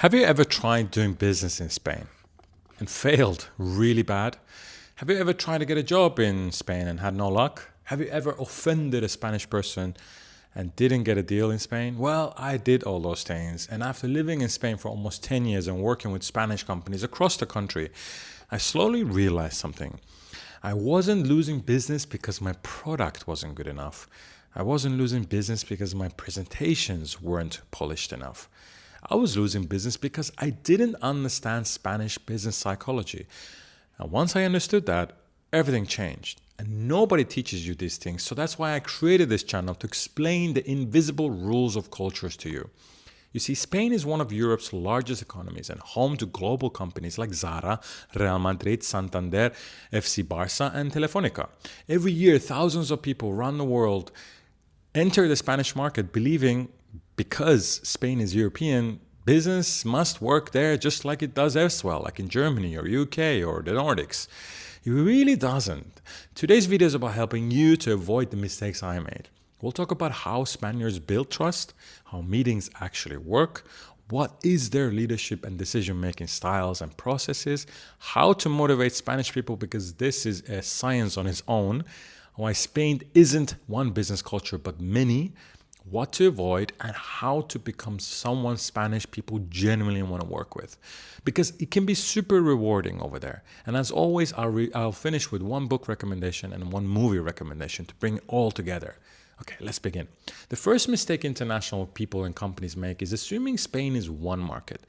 Have you ever tried doing business in Spain and failed really bad? Have you ever tried to get a job in Spain and had no luck? Have you ever offended a Spanish person and didn't get a deal in Spain? Well, I did all those things. And after living in Spain for almost 10 years and working with Spanish companies across the country, I slowly realized something. I wasn't losing business because my product wasn't good enough. I wasn't losing business because my presentations weren't polished enough. I was losing business because I didn't understand Spanish business psychology. And once I understood that, everything changed. And nobody teaches you these things. So that's why I created this channel to explain the invisible rules of cultures to you. You see, Spain is one of Europe's largest economies and home to global companies like Zara, Real Madrid, Santander, FC Barça, and Telefonica. Every year, thousands of people around the world enter the Spanish market believing because Spain is European, business must work there just like it does elsewhere, like in Germany or UK or the Nordics. It really doesn't. Today's video is about helping you to avoid the mistakes I made. We'll talk about how Spaniards build trust, how meetings actually work, what is their leadership and decision-making styles and processes, how to motivate Spanish people because this is a science on its own, why Spain isn't one business culture but many, what to avoid, and how to become someone Spanish people genuinely want to work with. Because it can be super rewarding over there. And as always, I'll finish with one book recommendation and one movie recommendation to bring it all together. Okay, let's begin. The first mistake international people and companies make is assuming Spain is one market.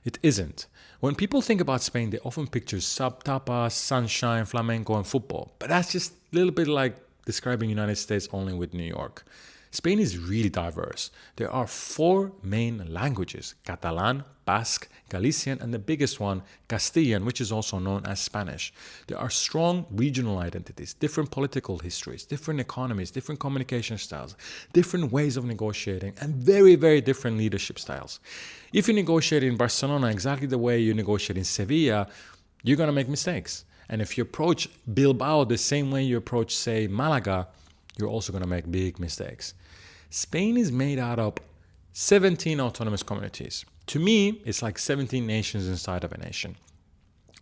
It isn't. When people think about Spain, they often picture tapas, sunshine, flamenco, and football. But that's just a little bit like describing United States only with New York. Spain is really diverse. There are 4 main languages: Catalan, Basque, Galician, and the biggest one, Castilian, which is also known as Spanish. There are strong regional identities, different political histories, different economies, different communication styles, different ways of negotiating, and very, very different leadership styles. If you negotiate in Barcelona exactly the way you negotiate in Sevilla, you're going to make mistakes. And if you approach Bilbao the same way you approach, say, Malaga, you're also going to make big mistakes. Spain is made out of 17 autonomous communities. To me, it's like 17 nations inside of a nation.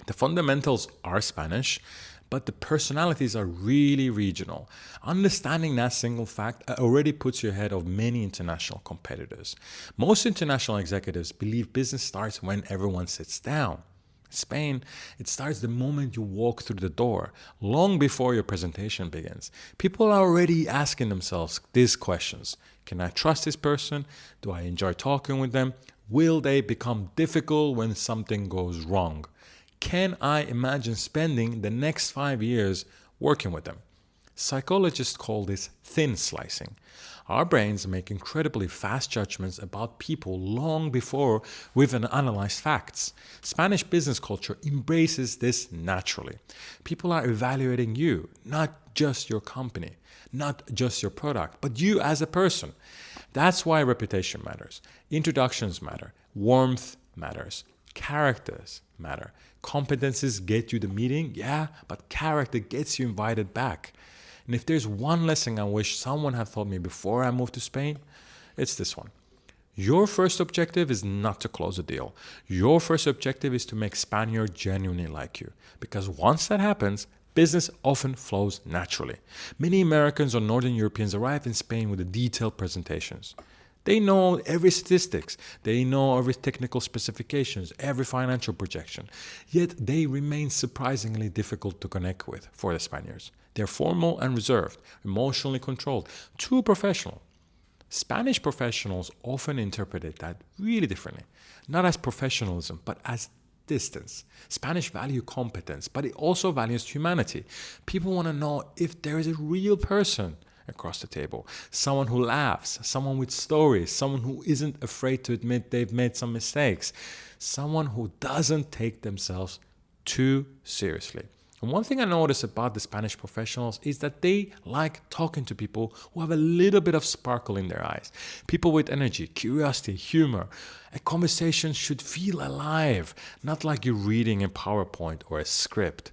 The fundamentals are Spanish, but the personalities are really regional. Understanding that single fact already puts you ahead of many international competitors. Most international executives believe business starts when everyone sits down. Spain, it starts the moment you walk through the door, long before your presentation begins. People are already asking themselves these questions. Can I trust this person? Do I enjoy talking with them? Will they become difficult when something goes wrong? Can I imagine spending the next 5 years working with them? Psychologists call this thin slicing. Our brains make incredibly fast judgments about people long before we've analyzed facts. Spanish business culture embraces this naturally. People are evaluating you, not just your company, not just your product, but you as a person. That's why reputation matters. Introductions matter. Warmth matters. Characters matter. Competencies get you the meeting, yeah, but character gets you invited back. And if there's one lesson I wish someone had taught me before I moved to Spain, it's this one. Your first objective is not to close a deal. Your first objective is to make Spaniards genuinely like you. Because once that happens, business often flows naturally. Many Americans or Northern Europeans arrive in Spain with detailed presentations. They know every statistics, they know every technical specifications, every financial projection. Yet they remain surprisingly difficult to connect with for the Spaniards. They're formal and reserved, emotionally controlled, too professional. Spanish professionals often interpret that really differently, not as professionalism, but as distance. Spanish value competence, but it also values humanity. People want to know if there is a real person across the table, someone who laughs, someone with stories, someone who isn't afraid to admit they've made some mistakes, someone who doesn't take themselves too seriously. And one thing I notice about the Spanish professionals is that they like talking to people who have a little bit of sparkle in their eyes. People with energy, curiosity, humor. A conversation should feel alive, not like you're reading a PowerPoint or a script.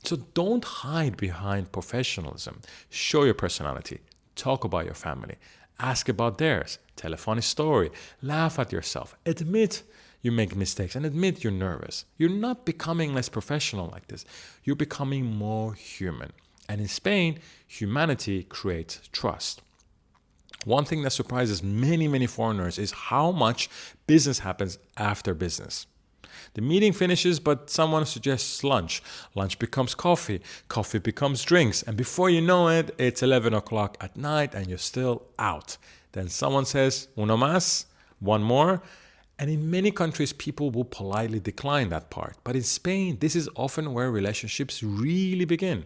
So don't hide behind professionalism. Show your personality. Talk about your family. Ask about theirs. Tell a funny story. Laugh at yourself. Admit You make mistakes and admit you're nervous. You're not becoming less professional like this. You're becoming more human. And in Spain, humanity creates trust. One thing that surprises many, many foreigners is how much business happens after business. The meeting finishes, but someone suggests lunch. Lunch becomes coffee. Coffee becomes drinks. And before you know it, it's 11 o'clock at night and you're still out. Then someone says, uno más, one more. And in many countries, people will politely decline that part. But in Spain, this is often where relationships really begin.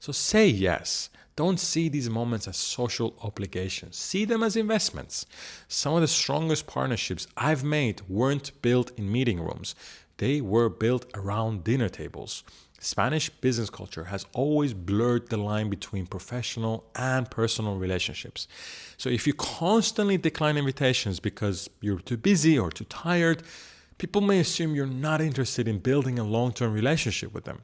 So say yes. Don't see these moments as social obligations. See them as investments. Some of the strongest partnerships I've made weren't built in meeting rooms. They were built around dinner tables. Spanish business culture has always blurred the line between professional and personal relationships. So if you constantly decline invitations because you're too busy or too tired, people may assume you're not interested in building a long-term relationship with them.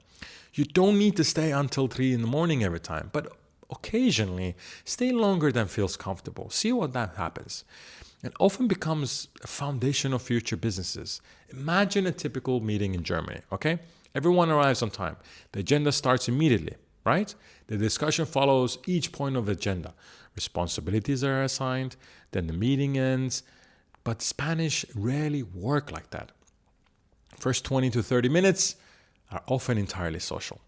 You don't need to stay until 3 in the morning every time, but occasionally stay longer than feels comfortable. See what that happens. It often becomes a foundation of future businesses. Imagine a typical meeting in Germany, okay? Everyone arrives on time. The agenda starts immediately, right? The discussion follows each point of the agenda. Responsibilities are assigned, then the meeting ends. But Spanish rarely work like that. First 20 to 30 minutes are often entirely social.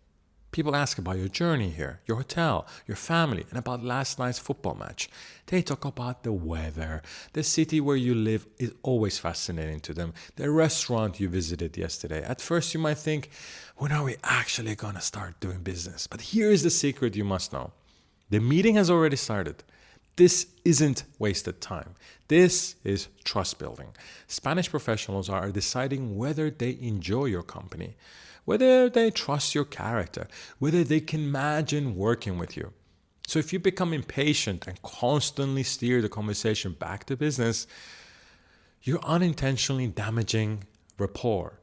People ask about your journey here, your hotel, your family, and about last night's football match. They talk about the weather. The city where you live is always fascinating to them. The restaurant you visited yesterday. At first you might think, when are we actually going to start doing business? But here's the secret you must know. The meeting has already started. This isn't wasted time. This is trust building. Spanish professionals are deciding whether they enjoy your company, whether they trust your character, whether they can imagine working with you. So if you become impatient and constantly steer the conversation back to business, you're unintentionally damaging rapport.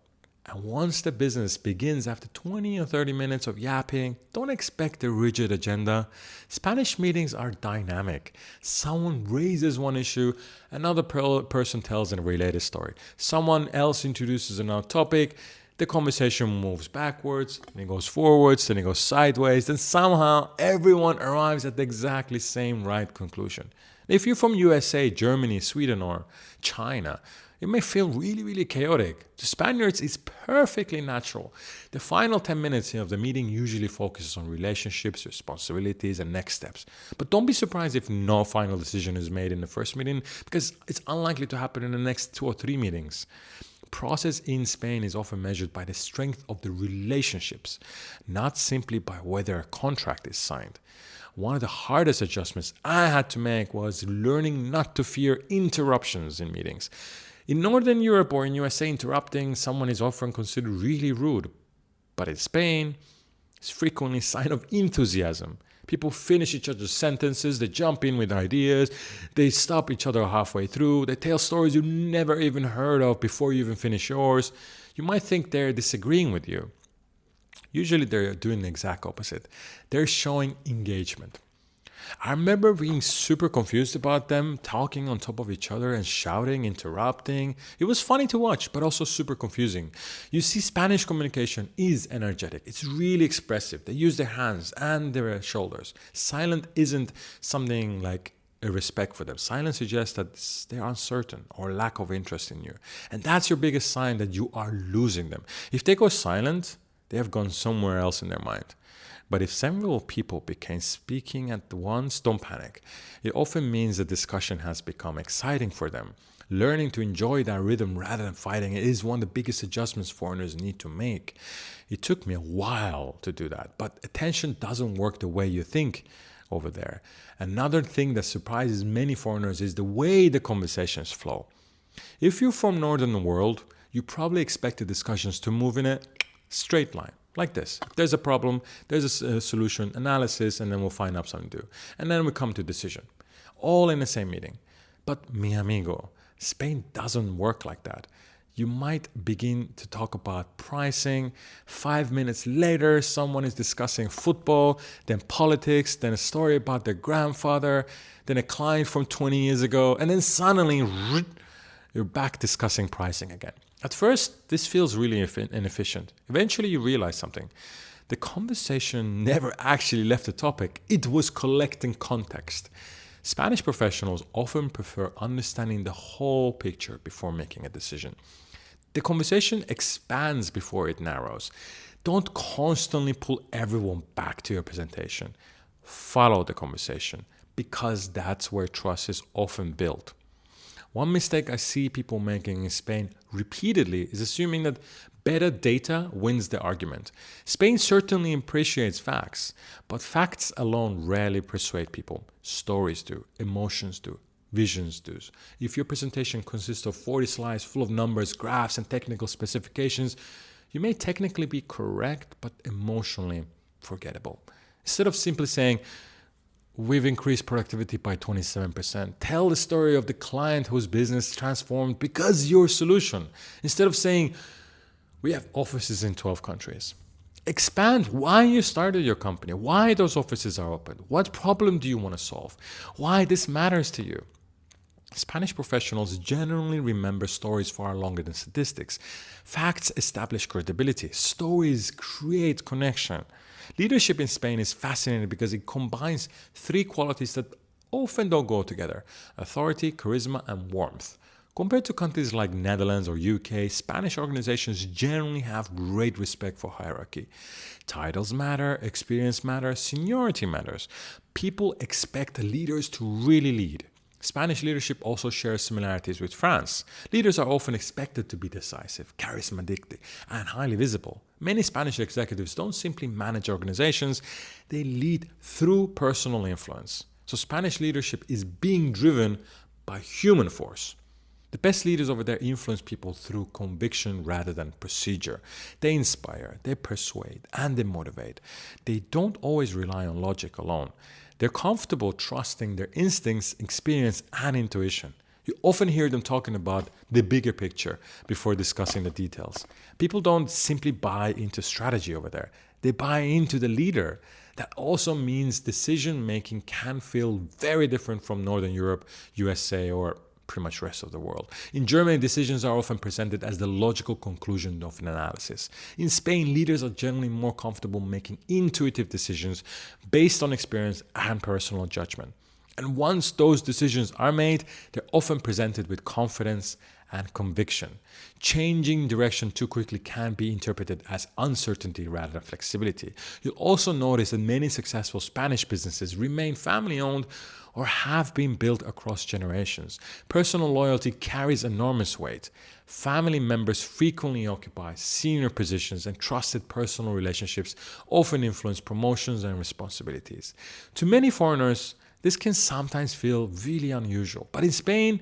And once the business begins after 20 or 30 minutes of yapping, don't expect a rigid agenda. Spanish meetings are dynamic. Someone raises one issue, another person tells a related story. Someone else introduces another topic. The conversation moves backwards, then it goes forwards, then it goes sideways, then somehow everyone arrives at the exactly same right conclusion. If you're from USA, Germany, Sweden, or China, it may feel really, really chaotic. To Spaniards, it's perfectly natural. The final 10 minutes of the meeting usually focuses on relationships, responsibilities, and next steps. But don't be surprised if no final decision is made in the first meeting, because it's unlikely to happen in the next 2 or 3 meetings. Process in Spain is often measured by the strength of the relationships, not simply by whether a contract is signed. One of the hardest adjustments I had to make was learning not to fear interruptions in meetings. In Northern Europe or in USA, interrupting someone is often considered really rude. But in Spain, it's frequently a sign of enthusiasm. People finish each other's sentences, they jump in with ideas, they stop each other halfway through, they tell stories you never even heard of before you even finish yours. You might think they're disagreeing with you. Usually they're doing the exact opposite. They're showing engagement. I remember being super confused about them, talking on top of each other and shouting, interrupting. It was funny to watch, but also super confusing. You see, Spanish communication is energetic. It's really expressive. They use their hands and their shoulders. Silent isn't something like a respect for them. Silence suggests that they're uncertain or lack of interest in you. And that's your biggest sign that you are losing them. If they go silent, they have gone somewhere else in their mind. But if several people begin speaking at once, don't panic. It often means the discussion has become exciting for them. Learning to enjoy that rhythm rather than fighting it is one of the biggest adjustments foreigners need to make. It took me a while to do that, but attention doesn't work the way you think over there. Another thing that surprises many foreigners is the way the conversations flow. If you're from Northern world, you probably expect the discussions to move in a straight line. Like this. If there's a problem, there's a solution, analysis, and then we'll find out something to do. And then we come to decision. All in the same meeting. But mi amigo, Spain doesn't work like that. You might begin to talk about pricing. 5 minutes later, someone is discussing football, then politics, then a story about their grandfather, then a client from 20 years ago, and then suddenly You're back discussing pricing again. At first, this feels really inefficient. Eventually, you realize something. The conversation never actually left the topic. It was collecting context. Spanish professionals often prefer understanding the whole picture before making a decision. The conversation expands before it narrows. Don't constantly pull everyone back to your presentation. Follow the conversation, because that's where trust is often built. One mistake I see people making in Spain repeatedly is assuming that better data wins the argument. Spain certainly appreciates facts, but facts alone rarely persuade people. Stories do, emotions do, visions do. If your presentation consists of 40 slides full of numbers, graphs, and technical specifications, you may technically be correct, but emotionally forgettable. Instead of simply saying, "We've increased productivity by 27%. Tell the story of the client whose business transformed because your solution. Instead of saying, "We have offices in 12 countries." Expand why you started your company, why those offices are open, what problem do you want to solve, why this matters to you. Spanish professionals generally remember stories far longer than statistics. Facts establish credibility. Stories create connection. Leadership in Spain is fascinating because it combines three qualities that often don't go together: authority, charisma, and warmth. Compared to countries like Netherlands or UK, Spanish organizations generally have great respect for hierarchy. Titles matter, experience matters, seniority matters. People expect leaders to really lead. Spanish leadership also shares similarities with France. Leaders are often expected to be decisive, charismatic, and highly visible. Many Spanish executives don't simply manage organizations, they lead through personal influence. So Spanish leadership is being driven by human force. The best leaders over there influence people through conviction rather than procedure. They inspire, they persuade, and they motivate. They don't always rely on logic alone. They're comfortable trusting their instincts, experience, and intuition. You often hear them talking about the bigger picture before discussing the details. People don't simply buy into strategy over there. They buy into the leader. That also means decision making can feel very different from Northern Europe, USA, or pretty much the rest of the world. In Germany, decisions are often presented as the logical conclusion of an analysis. In Spain, leaders are generally more comfortable making intuitive decisions based on experience and personal judgment. And once those decisions are made, they're often presented with confidence and conviction. Changing direction too quickly can be interpreted as uncertainty rather than flexibility. You'll also notice that many successful Spanish businesses remain family-owned or have been built across generations. Personal loyalty carries enormous weight. Family members frequently occupy senior positions, and trusted personal relationships often influence promotions and responsibilities. To many foreigners, this can sometimes feel really unusual, but in Spain,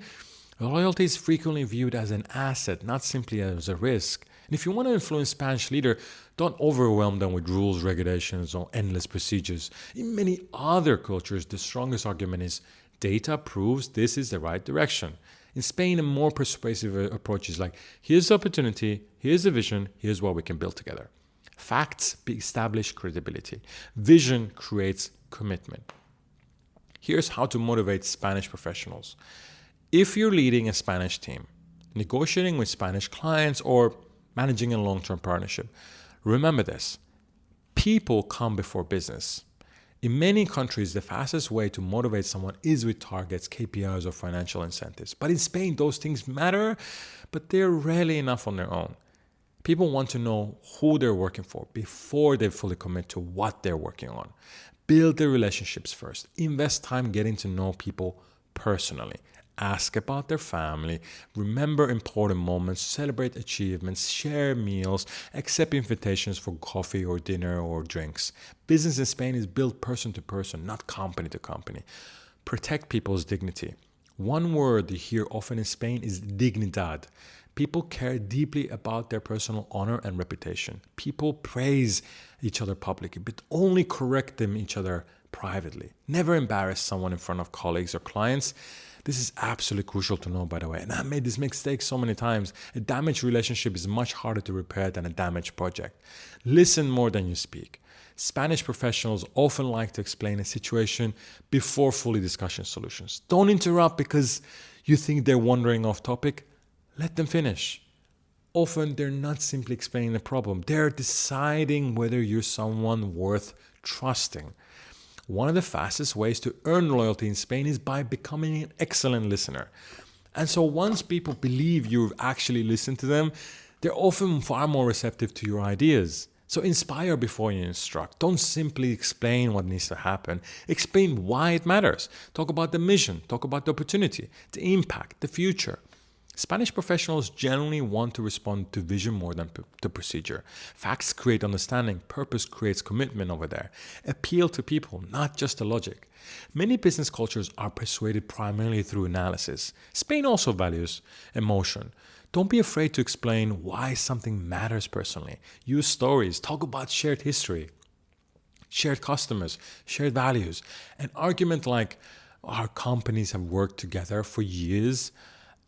loyalty is frequently viewed as an asset, not simply as a risk. And if you want to influence Spanish leader, don't overwhelm them with rules, regulations, or endless procedures. In many other cultures, the strongest argument is data proves this is the right direction. In Spain, a more persuasive approach is like, here's the opportunity, here's the vision, here's what we can build together. Facts establish credibility. Vision creates commitment. Here's how to motivate Spanish professionals. If you're leading a Spanish team, negotiating with Spanish clients, or managing a long-term partnership, remember this: people come before business. In many countries, the fastest way to motivate someone is with targets, KPIs, or financial incentives. But in Spain, those things matter, but they're rarely enough on their own. People want to know who they're working for before they fully commit to what they're working on. Build the relationships first. Invest time getting to know people personally. Ask about their family, remember important moments, celebrate achievements, share meals, accept invitations for coffee or dinner or drinks. Business in Spain is built person to person, not company to company. Protect people's dignity. One word you hear often in Spain is dignidad. People care deeply about their personal honor and reputation. People praise each other publicly, but only correct them each other privately. Never embarrass someone in front of colleagues or clients. This is absolutely crucial to know, by the way. And I made this mistake so many times. A damaged relationship is much harder to repair than a damaged project. Listen more than you speak. Spanish professionals often like to explain a situation before fully discussing solutions. Don't interrupt because you think they're wandering off topic. Let them finish. Often they're not simply explaining the problem, they're deciding whether you're someone worth trusting. One of the fastest ways to earn loyalty in Spain is by becoming an excellent listener. And so once people believe you've actually listened to them, they're often far more receptive to your ideas. So inspire before you instruct. Don't simply explain what needs to happen. Explain why it matters. Talk about the mission. Talk about the opportunity, the impact, the future. Spanish professionals generally want to respond to vision more than to procedure. Facts create understanding. Purpose creates commitment over there. Appeal to people, not just the logic. Many business cultures are persuaded primarily through analysis. Spain also values emotion. Don't be afraid to explain why something matters personally. Use stories. Talk about shared history, shared customers, shared values. An argument like, our companies have worked together for years,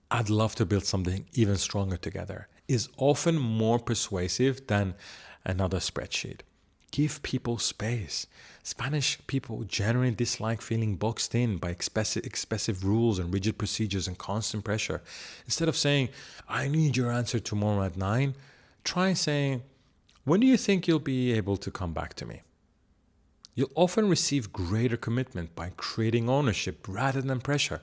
I'd love to build something even stronger together, is often more persuasive than another spreadsheet. Give people space. Spanish people generally dislike feeling boxed in by excessive rules and rigid procedures and constant pressure. Instead of saying, I need your answer tomorrow at 9, try saying, when do you think you'll be able to come back to me? You'll often receive greater commitment by creating ownership rather than pressure.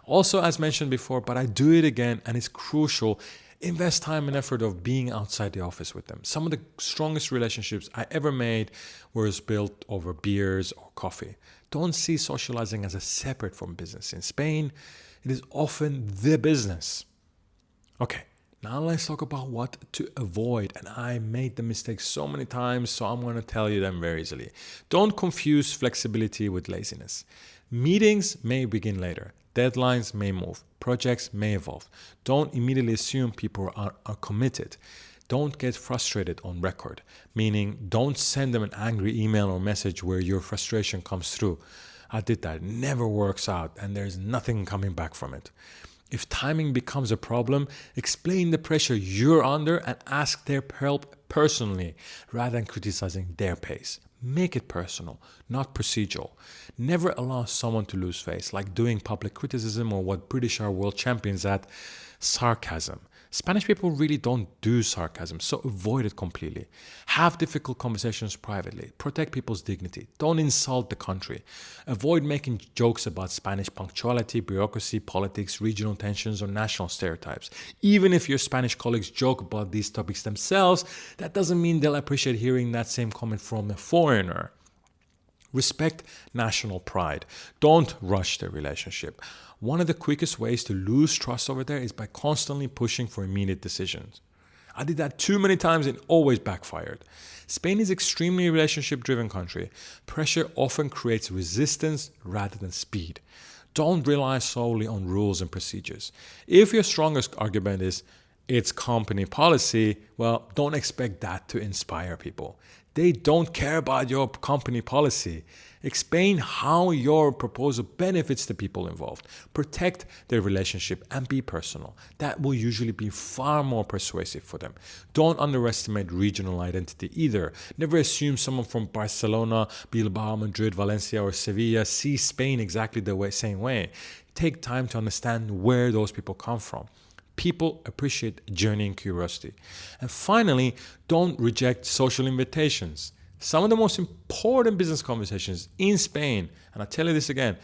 Also, as mentioned before, but I do it again, and it's crucial, invest time and effort of being outside the office with them. Some of the strongest relationships I ever made were built over beers or coffee. Don't see socializing as a separate from business. In Spain, it is often the business. Okay, now let's talk about what to avoid. And I made the mistake so many times, so I'm going to tell you them very easily. Don't confuse flexibility with laziness. Meetings may begin later. Deadlines may move. Projects may evolve. Don't immediately assume people are committed. Don't get frustrated on record, meaning don't send them an angry email or message where your frustration comes through. I did that. It never works out, and there's nothing coming back from it. If timing becomes a problem, explain the pressure you're under and ask their help personally rather than criticizing their pace. Make it personal, not procedural. Never allow someone to lose face, like doing public criticism or what British are world champions at, sarcasm. Spanish people really don't do sarcasm, so avoid it completely. Have difficult conversations privately. Protect people's dignity. Don't insult the country. Avoid making jokes about Spanish punctuality, bureaucracy, politics, regional tensions, or national stereotypes. Even if your Spanish colleagues joke about these topics themselves, that doesn't mean they'll appreciate hearing that same comment from a foreigner. Respect national pride. Don't rush the relationship. One of the quickest ways to lose trust over there is by constantly pushing for immediate decisions. I did that too many times and always backfired. Spain is an extremely relationship-driven country. Pressure often creates resistance rather than speed. Don't rely solely on rules and procedures. If your strongest argument is it's company policy, well, don't expect that to inspire people. They don't care about your company policy. Explain how your proposal benefits the people involved. Protect their relationship and be personal. That will usually be far more persuasive for them. Don't underestimate regional identity either. Never assume someone from Barcelona, Bilbao, Madrid, Valencia, or Sevilla sees Spain exactly the same way. Take time to understand where those people come from. People appreciate journey and curiosity. And finally, don't reject social invitations. Some of the most important business conversations in Spain, and I tell you this again,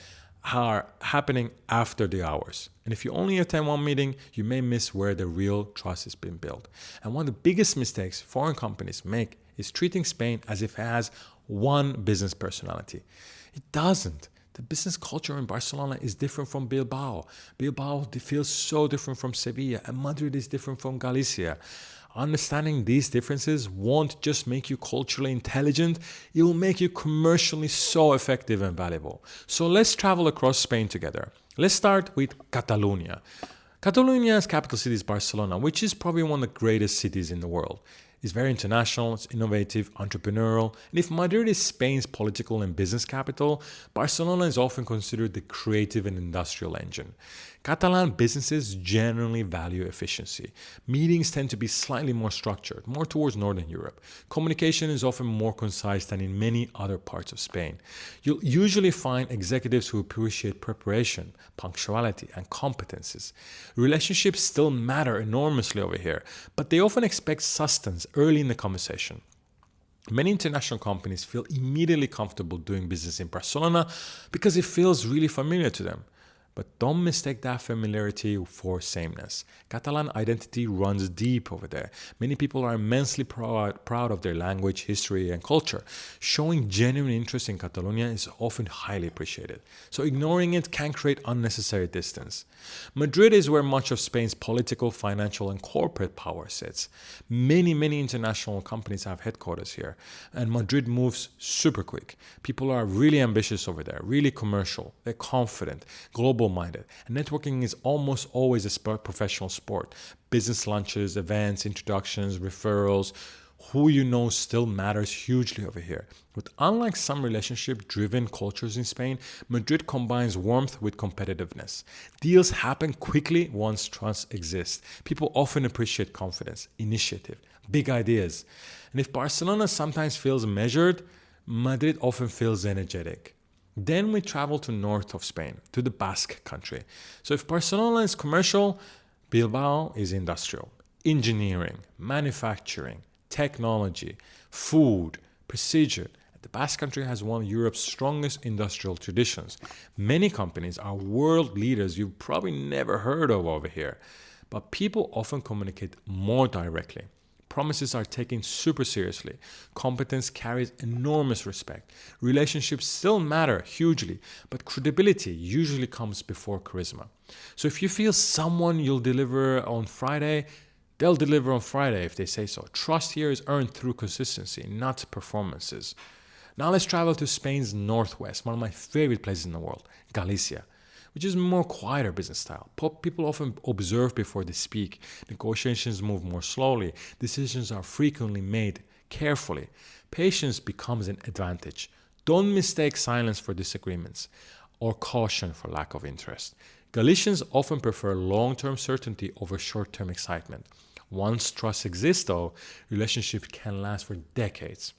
are happening after the hours. And if you only attend one meeting, you may miss where the real trust has been built. And one of the biggest mistakes foreign companies make is treating Spain as if it has one business personality. It doesn't. The business culture in Barcelona is different from Bilbao. Bilbao feels so different from Sevilla, and Madrid is different from Galicia. Understanding these differences won't just make you culturally intelligent, it will make you commercially so effective and valuable. So let's travel across Spain together. Let's start with Catalonia. Catalonia's capital city is Barcelona, which is probably one of the greatest cities in the world. It's very international, it's innovative, entrepreneurial, and if Madrid is Spain's political and business capital, Barcelona is often considered the creative and industrial engine. Catalan businesses generally value efficiency. Meetings tend to be slightly more structured, more towards Northern Europe. Communication is often more concise than in many other parts of Spain. You'll usually find executives who appreciate preparation, punctuality, and competences. Relationships still matter enormously over here, but they often expect substance early in the conversation. Many international companies feel immediately comfortable doing business in Barcelona because it feels really familiar to them. But don't mistake that familiarity for sameness. Catalan identity runs deep over there. Many people are immensely proud of their language, history, and culture. Showing genuine interest in Catalonia is often highly appreciated. So ignoring it can create unnecessary distance. Madrid is where much of Spain's political, financial, and corporate power sits. Many international companies have headquarters here, and Madrid moves super quick. People are really ambitious over there, really commercial, they're confident, global-minded, and networking is almost always a professional sport. Business lunches, events, introductions, referrals, who you know still matters hugely over here. But unlike some relationship-driven cultures in Spain, Madrid combines warmth with competitiveness. Deals happen quickly once trust exists. People often appreciate confidence, initiative, big ideas. And if Barcelona sometimes feels measured, Madrid often feels energetic. Then we travel to north of Spain, to the Basque country. So if Barcelona is commercial, Bilbao is industrial. Engineering, manufacturing, technology, food, precision. The Basque Country has one of Europe's strongest industrial traditions. Many companies are world leaders you've probably never heard of over here, but people often communicate more directly. Promises are taken super seriously. Competence carries enormous respect. Relationships still matter hugely, but credibility usually comes before charisma. So if you feel someone you'll deliver on Friday, they'll deliver on Friday if they say so. Trust here is earned through consistency, not performances. Now let's travel to Spain's northwest, one of my favorite places in the world, Galicia, which is more quieter business style. People often observe before they speak. Negotiations move more slowly. Decisions are frequently made carefully. Patience becomes an advantage. Don't mistake silence for disagreements or caution for lack of interest. Galicians often prefer long-term certainty over short-term excitement. Once trust exists, though, relationships can last for decades.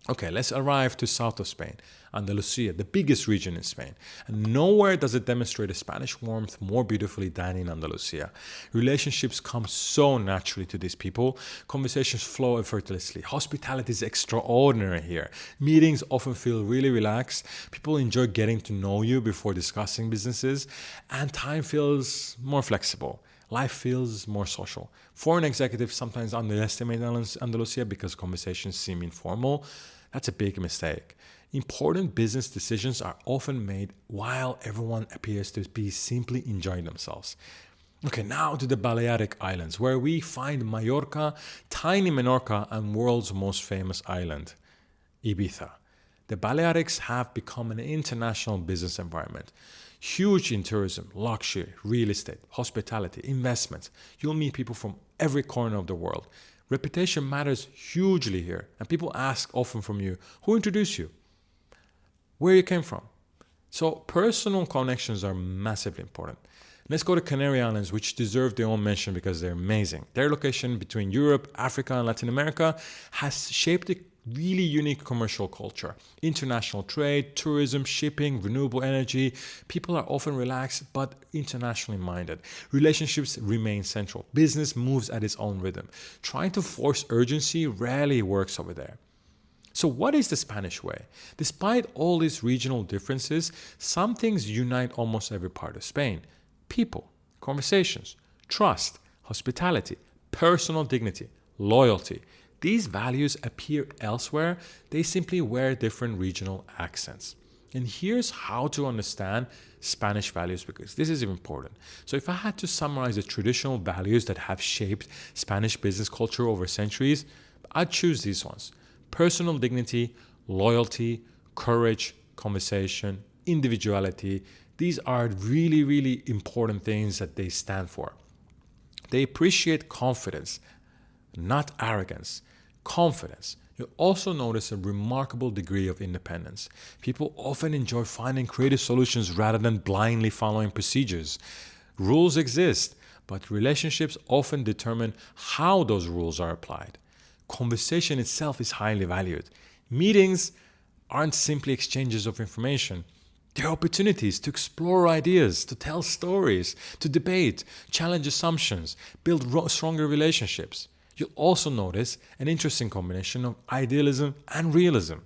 Okay, let's arrive to south of Spain, Andalusia, the biggest region in Spain. And nowhere does it demonstrate a Spanish warmth more beautifully than in Andalusia. Relationships come so naturally to these people. Conversations flow effortlessly. Hospitality is extraordinary here. Meetings often feel really relaxed. People enjoy getting to know you before discussing businesses. And time feels more flexible. Life feels more social. Foreign executives sometimes underestimate Andalusia because conversations seem informal. That's a big mistake. Important business decisions are often made while everyone appears to be simply enjoying themselves. Okay, now to the Balearic Islands, where we find Mallorca, tiny Menorca, and world's most famous island, Ibiza. The Balearics have become an international business environment. Huge in tourism, luxury, real estate, hospitality, investments. You'll meet people from every corner of the world. Reputation matters hugely here, and people ask often from you, who introduced you? Where you came from? So personal connections are massively important. Let's go to Canary Islands, which deserve their own mention because they're amazing. Their location between Europe, Africa, and Latin America has shaped a really unique commercial culture. International trade, tourism, shipping, renewable energy. People are often relaxed but internationally minded. Relationships remain central. Business moves at its own rhythm. Trying to force urgency rarely works over there. So what is the Spanish way? Despite all these regional differences, some things unite almost every part of Spain. People, conversations, trust, hospitality, personal dignity, loyalty. These values appear elsewhere, they simply wear different regional accents. And here's how to understand Spanish values, because this is important. So if I had to summarize the traditional values that have shaped Spanish business culture over centuries, I'd choose these ones. Personal dignity, loyalty, courage, conversation, individuality. These are really important things that they stand for. They appreciate confidence, not arrogance, confidence. You'll also notice a remarkable degree of independence. People often enjoy finding creative solutions rather than blindly following procedures. Rules exist, but relationships often determine how those rules are applied. Conversation itself is highly valued. Meetings aren't simply exchanges of information. They're opportunities to explore ideas, to tell stories, to debate, challenge assumptions, build stronger relationships. You'll also notice an interesting combination of idealism and realism.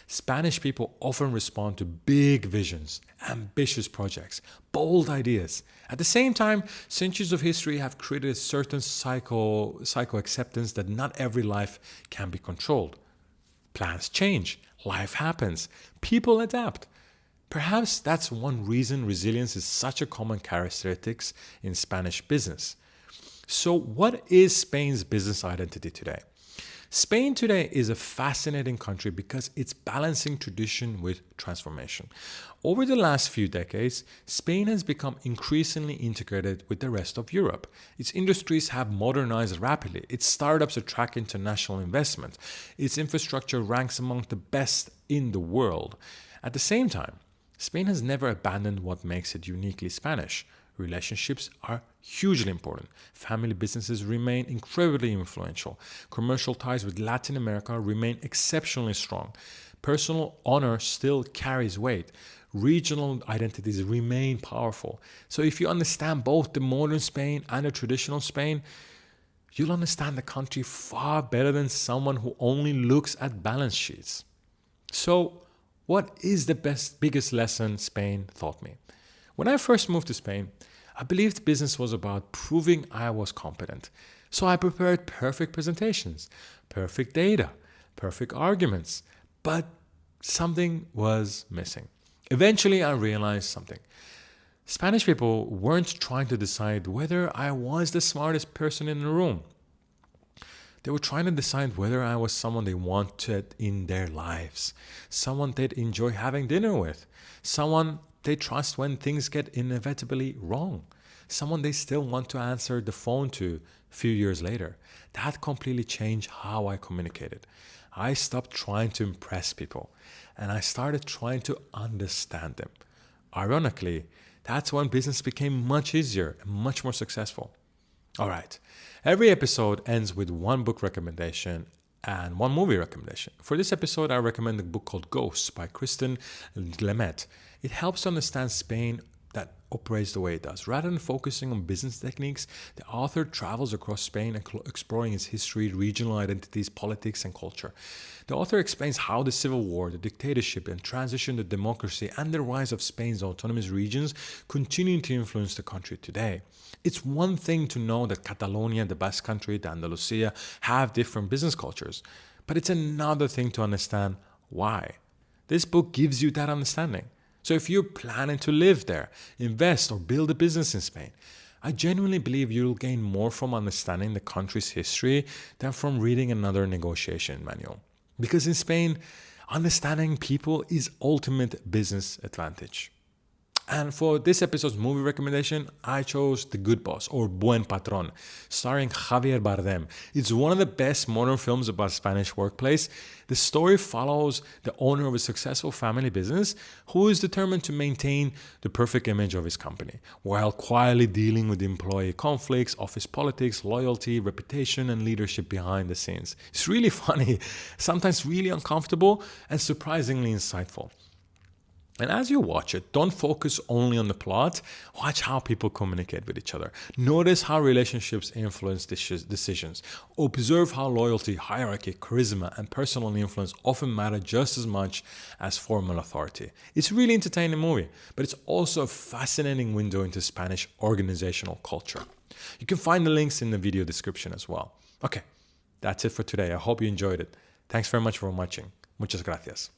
Spanish people often respond to big visions, ambitious projects, bold ideas. At the same time, centuries of history have created a certain psycho acceptance that not every life can be controlled. Plans change, life happens, people adapt. Perhaps that's one reason resilience is such a common characteristic in Spanish business. So, what is Spain's business identity today? Spain today is a fascinating country because it's balancing tradition with transformation. Over the last few decades, Spain has become increasingly integrated with the rest of Europe. Its industries have modernized rapidly. Its startups attract international investment. Its infrastructure ranks among the best in the world. At the same time, Spain has never abandoned what makes it uniquely Spanish. Relationships are hugely important. Family businesses remain incredibly influential. Commercial ties with Latin America remain exceptionally strong. Personal honor still carries weight. Regional identities remain powerful. So if you understand both the modern Spain and the traditional Spain, you'll understand the country far better than someone who only looks at balance sheets. So, what is the biggest lesson Spain taught me? When I first moved to Spain, I believed business was about proving I was competent. So I prepared perfect presentations, perfect data, perfect arguments, but something was missing. Eventually, I realized something. Spanish people weren't trying to decide whether I was the smartest person in the room. They were trying to decide whether I was someone they wanted in their lives, someone they'd enjoy having dinner with, someone they trust when things get inevitably wrong, someone they still want to answer the phone to a few years later. That completely changed how I communicated. I stopped trying to impress people and I started trying to understand them. Ironically, that's when business became much easier and much more successful. All right, every episode ends with one book recommendation and one movie recommendation. For this episode, I recommend a book called Ghosts by Kristen Lemett. It helps to understand Spain that operates the way it does. Rather than focusing on business techniques, the author travels across Spain exploring its history, regional identities, politics, and culture. The author explains how the civil war, the dictatorship, and transition to democracy and the rise of Spain's autonomous regions continue to influence the country today. It's one thing to know that Catalonia, the Basque Country, the Andalusia have different business cultures, but it's another thing to understand why. This book gives you that understanding. So if you're planning to live there, invest, or build a business in Spain, I genuinely believe you'll gain more from understanding the country's history than from reading another negotiation manual. Because in Spain, understanding people is ultimate business advantage. And for this episode's movie recommendation, I chose The Good Boss, or Buen Patrón, starring Javier Bardem. It's one of the best modern films about Spanish workplace. The story follows the owner of a successful family business who is determined to maintain the perfect image of his company, while quietly dealing with employee conflicts, office politics, loyalty, reputation, and leadership behind the scenes. It's really funny, sometimes really uncomfortable, and surprisingly insightful. And as you watch it, don't focus only on the plot. Watch how people communicate with each other. Notice how relationships influence decisions. Observe how loyalty, hierarchy, charisma, and personal influence often matter just as much as formal authority. It's a really entertaining movie, but it's also a fascinating window into Spanish organizational culture. You can find the links in the video description as well. Okay, that's it for today. I hope you enjoyed it. Thanks very much for watching. Muchas gracias.